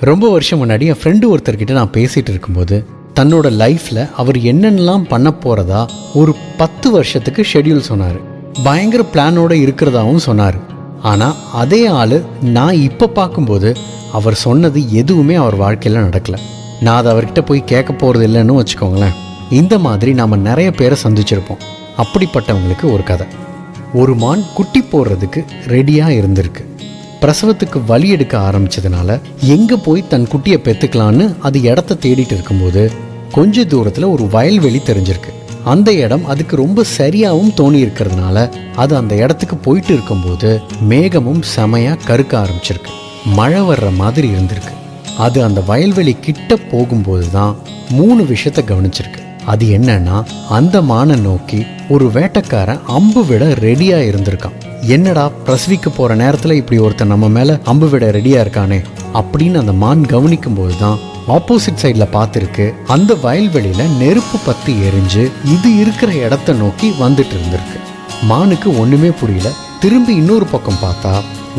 ரொம்ப வருஷம் முன்னாடி என் ஃப்ரெண்டு ஒருத்தர்கிட்ட நான் பேசிகிட்டு இருக்கும்போது தன்னோட லைஃப்பில் அவர் என்னென்னலாம் பண்ண போகிறதா ஒரு 10 வருஷத்துக்கு ஷெட்யூல் சொன்னார். பயங்கர பிளானோடு இருக்கிறதாவும் சொன்னார். ஆனால் அதே ஆள் நான் இப்போ பார்க்கும்போது அவர் சொன்னது எதுவுமே அவர் வாழ்க்கையில் நடக்கலை. நான் அதை அவர்கிட்ட போய் கேட்க போகிறது இல்லைன்னு வச்சுக்கோங்களேன். இந்த மாதிரி நாம் நிறைய பேரை சந்திச்சிருப்போம். அப்படிப்பட்டவங்களுக்கு ஒரு கதை. ஒரு மான் குட்டி போடுறதுக்கு ரெடியாக இருந்திருக்கு. பிரசவத்துக்கு வலி எடுக்க ஆரம்பித்ததுனால எங்கே போய் தன் குட்டியை பெற்றுக்கலான்னு அது இடத்த தேடிட்டு இருக்கும்போது கொஞ்ச தூரத்தில் ஒரு வயல்வெளி தெரிஞ்சிருக்கு. அந்த இடம் அதுக்கு ரொம்ப சரியாகவும் தோணி இருக்கிறதுனால அது அந்த இடத்துக்கு போயிட்டு இருக்கும்போது மேகமும் செமையாக கருக்க ஆரம்பிச்சிருக்கு. மழை வர்ற மாதிரி இருந்திருக்கு. அது அந்த வயல்வெளி கிட்ட போகும்போது தான் 3 விஷயத்தை கவனிச்சிருக்கு. அது என்னன்னா, அந்த மானை நோக்கி ஒரு வேட்டைக்காரன் அம்பு விட ரெடியா இருந்திருக்கான். என்னடா பிரசவிக்க போற நேரத்துல இப்படி ஒருத்தன் நம்ம மேல அம்பு விட ரெடியா இருக்கானே அப்படின்னு அந்த மான் கவனிக்கும் போதுதான் ஆப்போசிட் சைட்ல பார்த்திருக்கு. அந்த வயல்வெளியில நெருப்பு பத்தி எரிஞ்சு இது இருக்கிற இடத்த நோக்கி வந்துட்டு இருந்திருக்கு. மானுக்கு ஒண்ணுமே புரியல. திரும்பி இன்னொரு பக்கம் பார்த்தா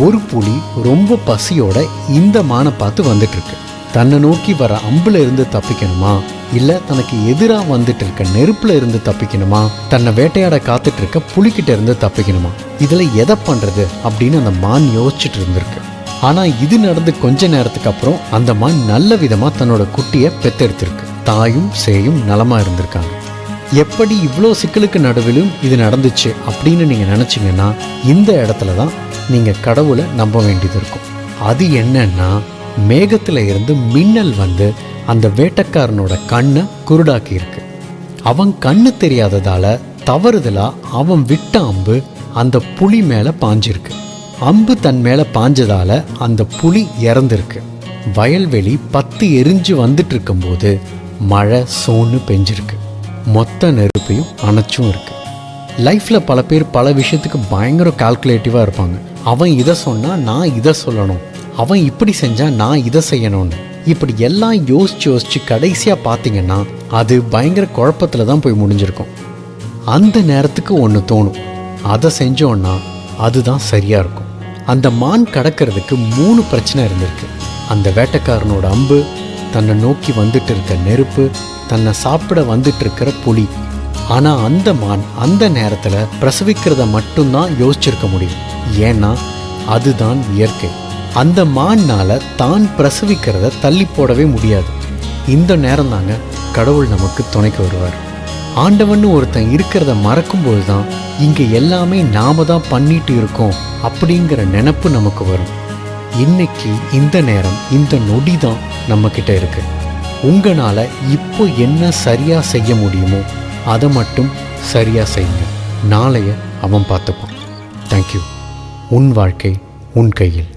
ஒரு புலி ரொம்ப பசியோட இந்த மானை பார்த்து வந்துட்டு இருக்கு. தன்னை நோக்கி வர அம்புல இருந்து தப்பிக்கணுமா, இல்ல தனக்கு எதிராக வந்துட்டு இருக்க நெருப்புல இருந்து தப்பிக்கணுமா, தன்னை வேட்டையாட காத்துட்டு இருக்க புலிகிட்ட இருந்து தப்பிக்கணுமா, இதுல எதை பண்றது அப்படின்னு அந்த மான் யோசிச்சுட்டு இருந்திருக்கு. ஆனா இது நடந்து கொஞ்ச நேரத்துக்கு அப்புறம் அந்த மான் நல்ல விதமா தன்னோட குட்டியை பெத்தெடுத்திருக்கு. தாயும் சேயும் நலமா இருந்திருக்காங்க. எப்படி இவ்வளோ சிக்கலுக்கு நடுவிலும் இது நடந்துச்சு அப்படின்னு நீங்க நினைச்சீங்கன்னா இந்த இடத்துல தான் நீங்க கடவுளை நம்ப வேண்டியது இருக்கும். அது என்னன்னா, மேகத்துல இருந்து மின்னல் வந்து அந்த வேட்டைக்காரனோட கண்ணை குருடாக்கி இருக்கு. அவன் கண்ணு தெரியாததால தவறுதலா அவன் விட்ட அம்பு அந்த புலி மேல பாஞ்சிருக்கு. அம்பு தன் மேல பாஞ்சதால அந்த புலி இறந்திருக்கு. வயல்வெளி பத்தி எரிஞ்சு வந்துட்டு இருக்கும்போது மழை சோன்னு பெஞ்சிருக்கு. மொத்த நெருப்பையும் அணைச்சும் இருக்கு. லைஃப்ல பல பேர் பல விஷயத்துக்கு பயங்கர கால்குலேட்டிவா இருப்பாங்க. அவன் இதை சொன்னா நான் இதை சொல்லணும், அவன் இப்படி செஞ்சா நான் இதை செய்யணும்னு இப்படி எல்லாம் யோசிச்சு கடைசியாக பார்த்தீங்கன்னா அது பயங்கர குழப்பத்தில் தான் போய் முடிஞ்சிருக்கும். அந்த நேரத்துக்கு ஒன்று தோணும், அதை செஞ்சோன்னா அதுதான் சரியாக இருக்கும். அந்த மான் கடக்கிறதுக்கு 3 பிரச்சனை இருந்திருக்கு. அந்த வேட்டைக்காரனோட அம்பு, தன்னை நோக்கி வந்துட்டு இருக்க நெருப்பு, தன்னை சாப்பிட வந்துட்டு இருக்கிற புலி. ஆனால் அந்த மான் அந்த நேரத்தில் பிரசவிக்கிறத மட்டும்தான் யோசிச்சிருக்க முடியும். ஏன்னா அதுதான் இயற்கை. அந்த மான்னால தான் பிரசவிக்கிறத தள்ளி போடவே முடியாது. இந்த நேரம் தாங்க கடவுள் நமக்கு துணைக்கு வருவார். ஆண்டவன் ஒருத்தன் இருக்கிறத மறக்கும்போது தான் இங்கே எல்லாமே நாம தான் பண்ணிட்டு இருக்கோம் அப்படிங்கிற நினைப்பு நமக்கு வரும். இன்னைக்கு இந்த நேரம் இந்த நொடி தான் நம்ம கிட்ட இருக்கு. உங்களால இப்போ என்ன சரியா செய்ய முடியுமோ அதை மட்டும் சரியா செய்யுங்க. நாளைய அவன் பார்த்துப்பான். தேங்க்யூ. உன் வாழ்க்கை உன் கையில்.